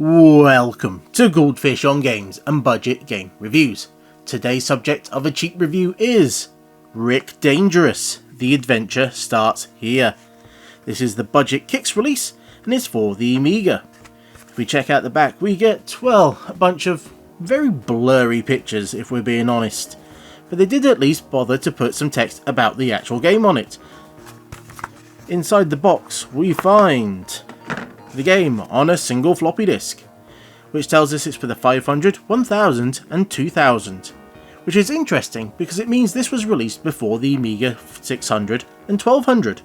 Welcome to Goldfish on Games and Budget Game Reviews. Today's subject of a cheap review is Rick Dangerous. The adventure starts here. This is the Budget Kicks release and is for the Amiga. If we check out the back, we get, well, a bunch of very blurry pictures if we're being honest. But they did at least bother to put some text about the actual game on it. Inside the box we find the game on a single floppy disk, which tells us it's for the 500, 1000 and 2000, which is interesting because it means this was released before the Amiga 600 and 1200.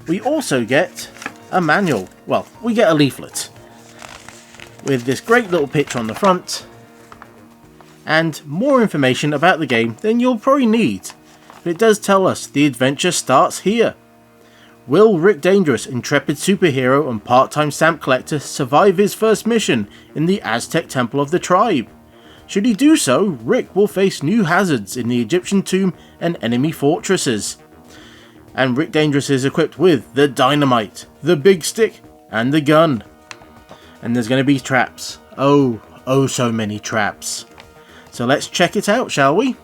We also get a manual, well, we get a leaflet with this great little picture on the front and more information about the game than you'll probably need, but it does tell us the adventure starts here. Will Rick Dangerous, intrepid superhero and part-time stamp collector, survive his first mission in the Aztec Temple of the Tribe? Should he do so, Rick will face new hazards in the Egyptian tomb and enemy fortresses. And Rick Dangerous is equipped with the dynamite, the big stick, and the gun. And there's going to be traps. Oh so many traps. So let's check it out, shall we?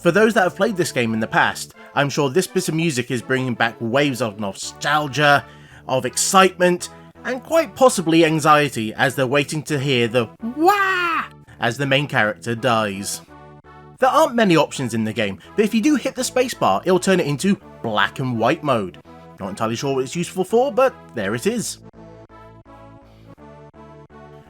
For those that have played this game in the past, I'm sure this bit of music is bringing back waves of nostalgia, of excitement, and quite possibly anxiety as they're waiting to hear the wah as the main character dies. There aren't many options in the game, but if you do hit the spacebar, it'll turn it into black and white mode. Not entirely sure what it's useful for, but there it is.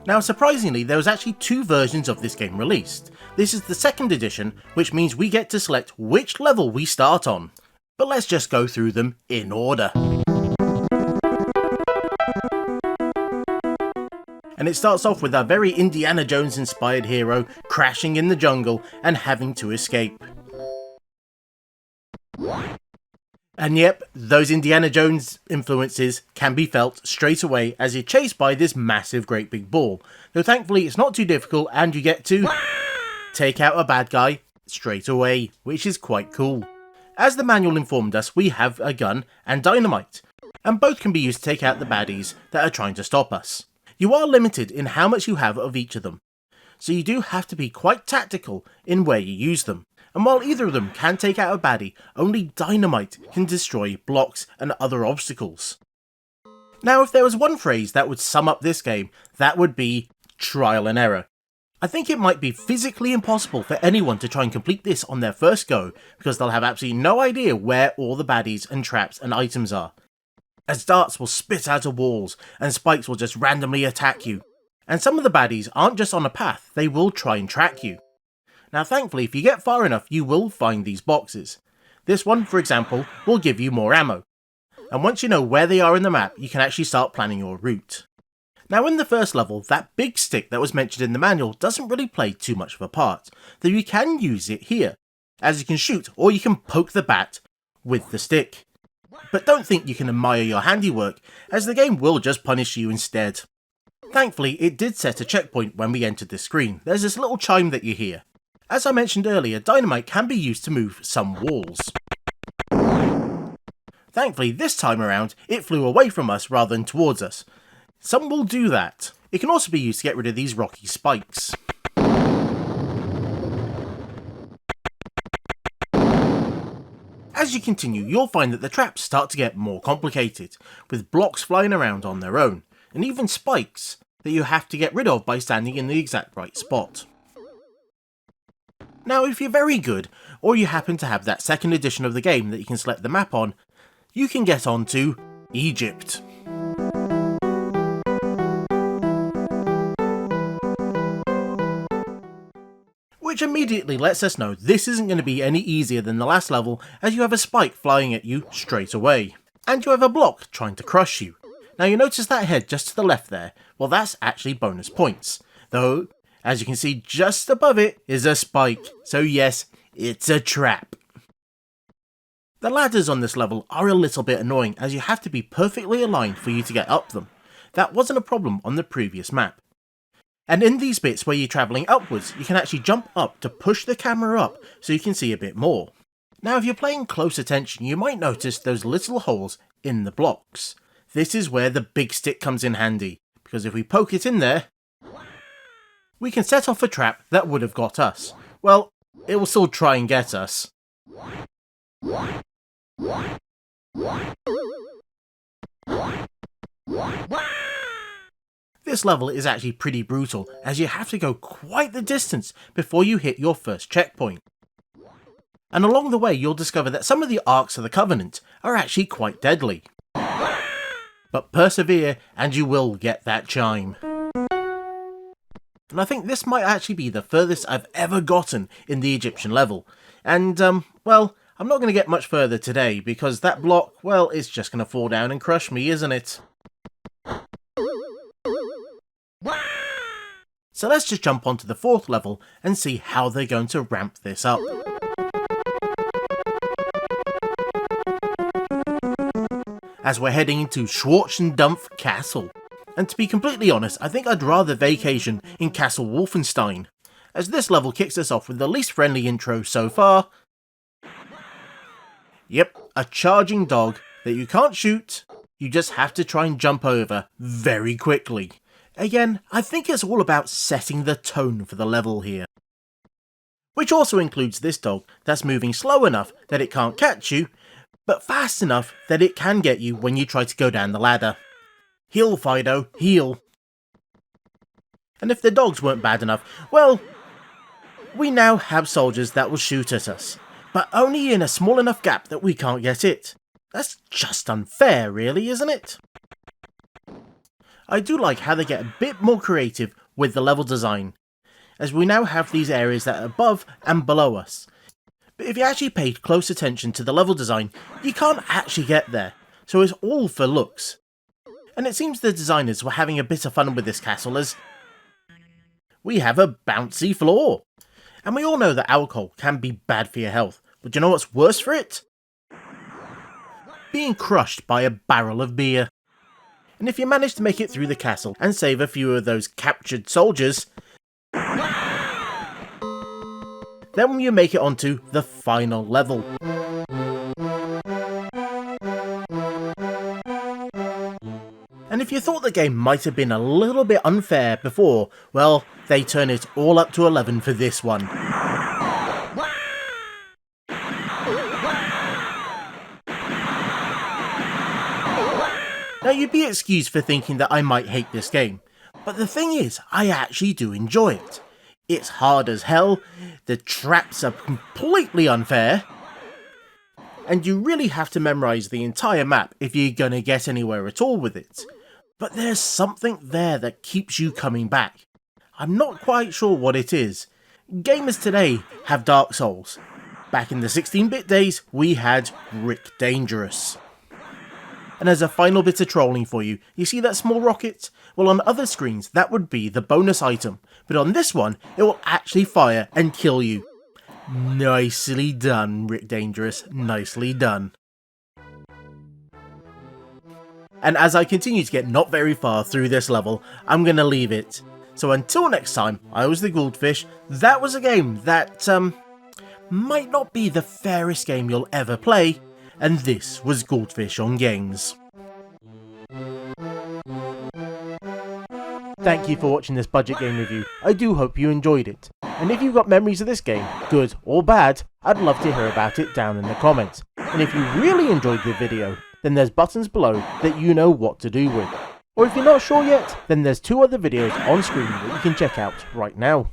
Now surprisingly, there was actually two versions of this game released. This is the second edition, which means we get to select which level we start on. But let's just go through them in order. And it starts off with our very Indiana Jones inspired hero crashing in the jungle and having to escape. And yep, those Indiana Jones influences can be felt straight away as you're chased by this massive great big ball. Though thankfully it's not too difficult and you get to take out a bad guy straight away, which is quite cool. As the manual informed us, we have a gun and dynamite, and both can be used to take out the baddies that are trying to stop us. You are limited in how much you have of each of them, so you do have to be quite tactical in where you use them. And while either of them can take out a baddie, only dynamite can destroy blocks and other obstacles. Now if there was one phrase that would sum up this game, that would be trial and error. I think it might be physically impossible for anyone to try and complete this on their first go, because they'll have absolutely no idea where all the baddies and traps and items are, as darts will spit out of walls and spikes will just randomly attack you. And some of the baddies aren't just on a path, they will try and track you. Now thankfully, if you get far enough, you will find these boxes. This one, for example, will give you more ammo. And once you know where they are in the map, you can actually start planning your route. Now in the first level, that big stick that was mentioned in the manual doesn't really play too much of a part, though you can use it here, as you can shoot or you can poke the bat with the stick. But don't think you can admire your handiwork, as the game will just punish you instead. Thankfully, it did set a checkpoint when we entered this screen. There's this little chime that you hear. As I mentioned earlier, dynamite can be used to move some walls. Thankfully, this time around, it flew away from us rather than towards us. Some will do that. It can also be used to get rid of these rocky spikes. As you continue, you'll find that the traps start to get more complicated, with blocks flying around on their own, and even spikes that you have to get rid of by standing in the exact right spot. Now if you're very good, or you happen to have that second edition of the game that you can select the map on, you can get on to Egypt. Which immediately lets us know this isn't going to be any easier than the last level, as you have a spike flying at you straight away, and you have a block trying to crush you. Now you notice that head just to the left there, well that's actually bonus points, though as you can see just above it is a spike, so yes, it's a trap. The ladders on this level are a little bit annoying as you have to be perfectly aligned for you to get up them. That wasn't a problem on the previous map. And in these bits where you're travelling upwards, you can actually jump up to push the camera up so you can see a bit more. Now if you're paying close attention, you might notice those little holes in the blocks. This is where the big stick comes in handy, because if we poke it in there, we can set off a trap that would have got us. Well, it will still try and get us. This level is actually pretty brutal, as you have to go quite the distance before you hit your first checkpoint. And along the way you'll discover that some of the Arks of the Covenant are actually quite deadly. But persevere and you will get that chime. And I think this might actually be the furthest I've ever gotten in the Egyptian level. And, well, I'm not going to get much further today, because that block, well, it's just going to fall down and crush me, isn't it? So let's just jump onto the 4th level and see how they're going to ramp this up. As we're heading into Schwarzendampf Castle. And to be completely honest, I think I'd rather vacation in Castle Wolfenstein, as this level kicks us off with the least friendly intro so far. Yep, a charging dog that you can't shoot, you just have to try and jump over very quickly. Again, I think it's all about setting the tone for the level here. Which also includes this dog that's moving slow enough that it can't catch you, but fast enough that it can get you when you try to go down the ladder. Heal, Fido, heal. And if the dogs weren't bad enough, well, we now have soldiers that will shoot at us, but only in a small enough gap that we can't get it. That's just unfair, really, isn't it? I do like how they get a bit more creative with the level design, as we now have these areas that are above and below us. But if you actually paid close attention to the level design, you can't actually get there, so it's all for looks. And it seems the designers were having a bit of fun with this castle, as we have a bouncy floor. And we all know that alcohol can be bad for your health, but do you know what's worse for it? Being crushed by a barrel of beer. And if you manage to make it through the castle and save a few of those captured soldiers, then you make it onto the final level. And if you thought the game might have been a little bit unfair before, well, they turn it all up to 11 for this one. Now you'd be excused for thinking that I might hate this game, but the thing is, I actually do enjoy it. It's hard as hell, the traps are completely unfair, and you really have to memorise the entire map if you're gonna get anywhere at all with it. But there's something there that keeps you coming back. I'm not quite sure what it is. Gamers today have Dark Souls. Back in the 16-bit days, we had Rick Dangerous. And as a final bit of trolling for you, you see that small rocket? Well, on other screens, that would be the bonus item, but on this one, it will actually fire and kill you. Nicely done, Rick Dangerous, nicely done. And as I continue to get not very far through this level, I'm gonna leave it. So until next time, I was the Goldfish. That was a game that, might not be the fairest game you'll ever play, and this was Goldfish on Games. Thank you for watching this budget game review. I do hope you enjoyed it. And if you've got memories of this game, good or bad, I'd love to hear about it down in the comments. And if you really enjoyed the video, then there's buttons below that you know what to do with. Or if you're not sure yet, then there's 2 other videos on screen that you can check out right now.